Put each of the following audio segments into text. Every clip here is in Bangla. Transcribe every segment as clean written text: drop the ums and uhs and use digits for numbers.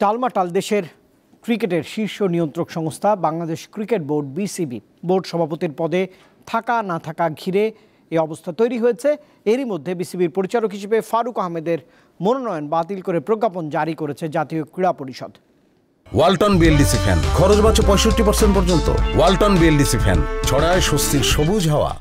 টালমাটাল দেশের ক্রিকেটের শীর্ষ নিয়ন্ত্রক সংস্থা Bangladesh cricket board BCB. Board সভাপতির পদে থাকা না থাকা ঘিরে এই অবস্থা তৈরি হয়েছে। এরই মধ্যে বিসিবির পরিচালক হিসেবে ফারুক আহমেদের মনোনয়ন বাতিল করে প্রজ্ঞাপন জারি করেছে জাতীয় ক্রীড়া পরিষদ। ওয়ালটন বিএলডিসি ফ্যান, খরচ বাঁচে 65% পর্যন্ত। ওয়ালটন বিএলডিসি ফ্যান ছড়ায় স্বস্তির সবুজ হাওয়া।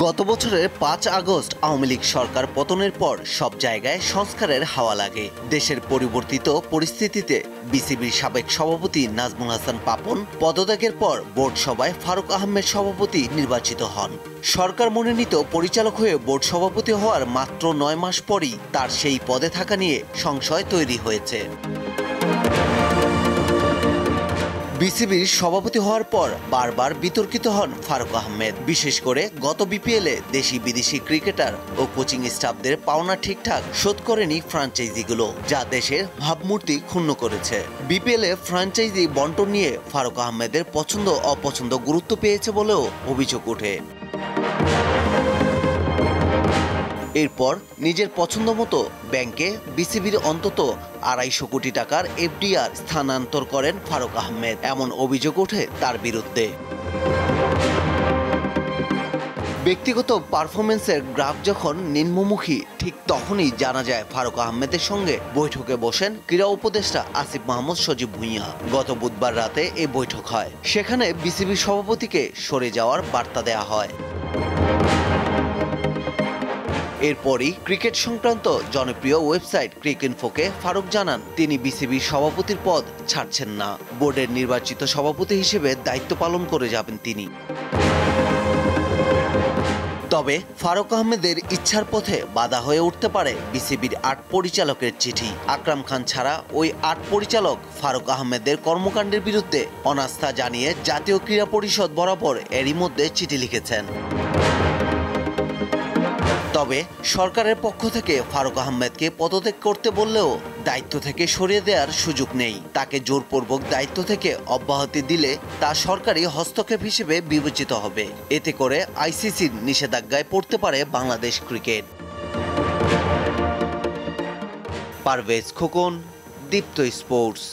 গত বছরের 5 আগস্ট আওয়ামী লীগ সরকার পতনের পর সব জায়গায় সংস্কারের হাওয়া লাগে। দেশের পরিবর্তিত পরিস্থিতিতে বিসিবির সাবেক সভাপতি নাজমুল হাসান পাপন পদত্যাগের পর বোর্ড সভায় ফারুক আহমেদ সভাপতি নির্বাচিত হন। সরকার মনোনীত পরিচালক হয়ে বোর্ড সভাপতি হওয়ার মাত্র 9 মাস পরই তার সেই পদে থাকা নিয়ে সংশয় তৈরি হয়েছে। বিসিবির সভাপতি হওয়ার পর বারবার বিতর্কিত হন ফারুক আহমেদ। বিশেষ করে গত বিপিএলে দেশি বিদেশি ক্রিকেটার ও কোচিং স্টাফদের পাওনা ঠিকঠাক শোধ করেনি ফ্র্যাঞ্চাইজিগুলো, যা দেশের ভাবমূর্তি ক্ষুণ্ণ করেছে। বিপিএলে ফ্র্যাঞ্চাইজি বন্টন নিয়ে ফারুক আহমেদের পছন্দ অপছন্দ গুরুত্ব পেয়েছে বলেও অভিযোগ ওঠে। এরপর নিজের পছন্দ মতো ব্যাংকে বিসিবির অন্তত 250 কোটি টাকার এফডিআর স্থানান্তর করেন ফারুক আহমেদ। এমন অভিযোগ ওঠে তার বিরুদ্ধে। ব্যক্তিগত পারফরমেন্সের গ্রাফ যখন নিম্নমুখী, ঠিক তখনই জানা যায় ফারুক আহমেদের সঙ্গে বৈঠকে বসেন ক্রীড়া উপদেষ্টা আসিফ মাহমুদ সজীব ভুঁইয়া। গত বুধবার রাতে এই বৈঠক হয়। সেখানে বিসিবি সভাপতিকে সরে যাওয়ার বার্তা দেয়া হয়। এরপরই ক্রিকেট সংক্রান্ত জনপ্রিয় ওয়েবসাইট ক্রিকইনফোকে ফারুক জানান তিনি বিসিবির সভাপতির পদ ছাড়ছেন না। বোর্ডের নির্বাচিত সভাপতি হিসেবে দায়িত্ব পালন করে যাবেন তিনি। তবে ফারুক আহমেদের ইচ্ছার পথে বাধা হয়ে উঠতে পারে বিসিবির 8 পরিচালকের চিঠি। আকরাম খান ছাড়া ওই 8 পরিচালক ফারুক আহমেদের কর্মকাণ্ডের বিরুদ্ধে অনাস্থা জানিয়ে জাতীয় ক্রীড়া পরিষদ বরাবর এরই মধ্যে চিঠি লিখেছেন। তবে সরকারের পক্ষ থেকে ফারুক আহমেদকে পদত্যাগ করতে বললেও দায়িত্ব থেকে সরিয়ে দেওয়ার সুযোগ নেই। তাকে জোরপূর্বক দায়িত্ব থেকে অব্যাহতি দিলে তা সরকারি হস্তক্ষেপ হিসেবে বিবেচিত হবে। এতে করে আইসিসির নিষেধাজ্ঞায় পড়তে পারে বাংলাদেশ ক্রিকেট। পারভেজ খোকন, দীপ্ত স্পোর্টস।